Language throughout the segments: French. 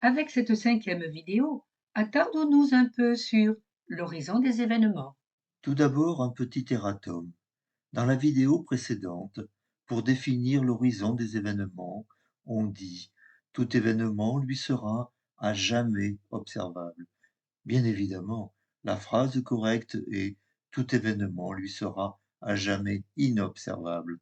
Avec cette cinquième vidéo, attardons-nous un peu sur l'horizon des événements. Tout d'abord, un petit erratum. Dans la vidéo précédente, pour définir l'horizon des événements, on dit tout événement lui sera à jamais observable. Bien évidemment, la phrase correcte est tout événement lui sera à jamais inobservable.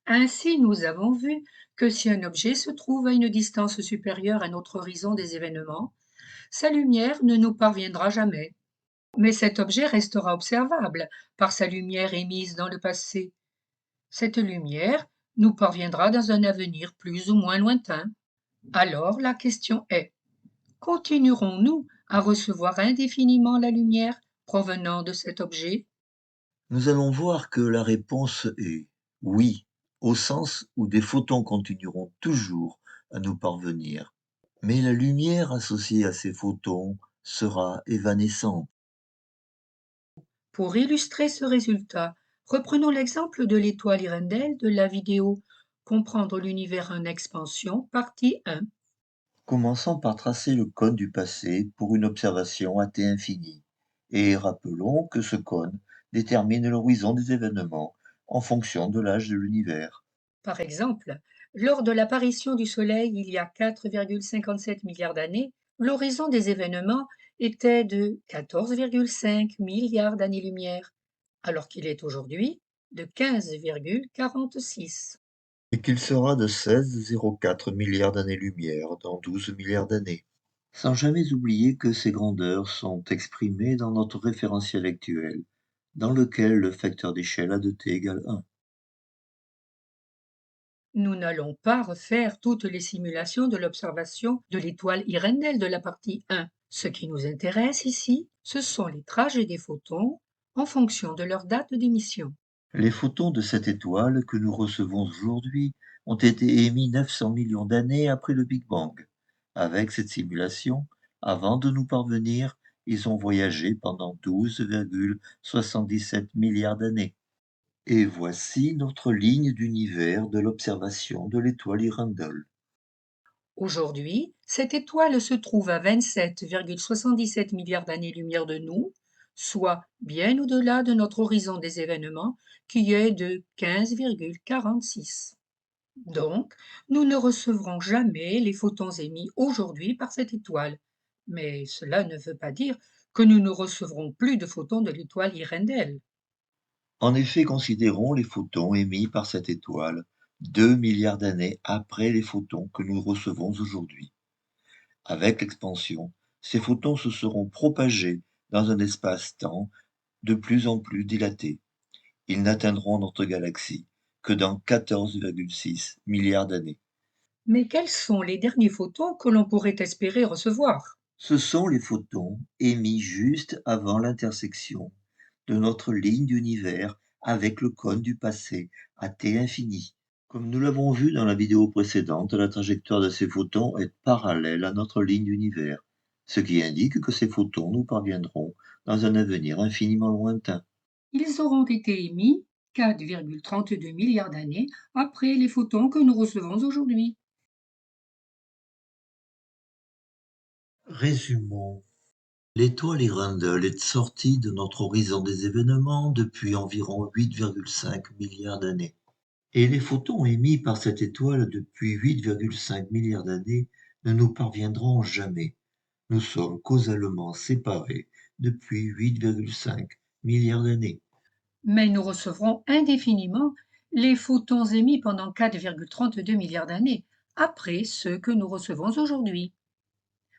Ainsi, nous avons vu que si un objet se trouve à une distance supérieure à notre horizon des événements, sa lumière ne nous parviendra jamais. Mais cet objet restera observable par sa lumière émise dans le passé. Cette lumière nous parviendra dans un avenir plus ou moins lointain. Alors la question est, continuerons-nous à recevoir indéfiniment la lumière provenant de cet objet? Nous allons voir que la réponse est oui, au sens où des photons continueront toujours à nous parvenir. Mais la lumière associée à ces photons sera évanescente. Pour illustrer ce résultat, reprenons l'exemple de l'étoile Hirondelle de la vidéo Comprendre l'univers en expansion, partie 1. Commençons par tracer le cône du passé pour une observation à t infini. Et rappelons que ce cône détermine l'horizon des événements en fonction de l'âge de l'univers. Par exemple, lors de l'apparition du Soleil il y a 4,57 milliards d'années, l'horizon des événements était de 14,5 milliards d'années-lumière, alors qu'il est aujourd'hui de 15,46. Et qu'il sera de 16,04 milliards d'années-lumière dans 12 milliards d'années. Sans jamais oublier que ces grandeurs sont exprimées dans notre référentiel actuel, dans lequel le facteur d'échelle a de t égale 1. Nous n'allons pas refaire toutes les simulations de l'observation de l'étoile Hirondelle de la partie 1. Ce qui nous intéresse ici, ce sont les trajets des photons en fonction de leur date d'émission. Les photons de cette étoile que nous recevons aujourd'hui ont été émis 900 millions d'années après le Big Bang. Avec cette simulation, avant de nous parvenir, ils ont voyagé pendant 12,77 milliards d'années. Et voici notre ligne d'univers de l'observation de l'étoile Hirondelle. Aujourd'hui, cette étoile se trouve à 27,77 milliards d'années-lumière de nous, soit bien au-delà de notre horizon des événements qui est de 15,46. Donc, nous ne recevrons jamais les photons émis aujourd'hui par cette étoile. Mais cela ne veut pas dire que nous ne recevrons plus de photons de l'étoile Hirondelle. En effet, considérons les photons émis par cette étoile 2 milliards d'années après les photons que nous recevons aujourd'hui. Avec l'expansion, ces photons se seront propagés dans un espace-temps de plus en plus dilaté. Ils n'atteindront notre galaxie que dans 14,6 milliards d'années. Mais quels sont les derniers photons que l'on pourrait espérer recevoir? Ce sont les photons émis juste avant l'intersection de notre ligne d'univers avec le cône du passé à t infini. Comme nous l'avons vu dans la vidéo précédente, la trajectoire de ces photons est parallèle à notre ligne d'univers, ce qui indique que ces photons nous parviendront dans un avenir infiniment lointain. Ils auront été émis 4,32 milliards d'années après les photons que nous recevons aujourd'hui. Résumons. L'étoile Hirondelle est sortie de notre horizon des événements depuis environ 8,5 milliards d'années. Et les photons émis par cette étoile depuis 8,5 milliards d'années ne nous parviendront jamais. Nous sommes causalement séparés depuis 8,5 milliards d'années. Mais nous recevrons indéfiniment les photons émis pendant 4,32 milliards d'années après ceux que nous recevons aujourd'hui.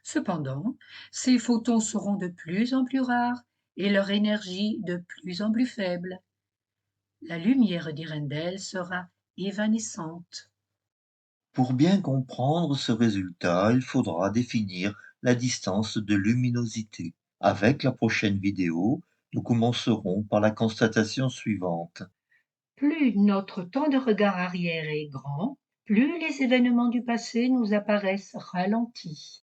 Cependant, ces photons seront de plus en plus rares et leur énergie de plus en plus faible. La lumière d'Irendel sera évanescente. Pour bien comprendre ce résultat, il faudra définir la distance de luminosité. Avec la prochaine vidéo, nous commencerons par la constatation suivante. Plus notre temps de regard arrière est grand, plus les événements du passé nous apparaissent ralentis.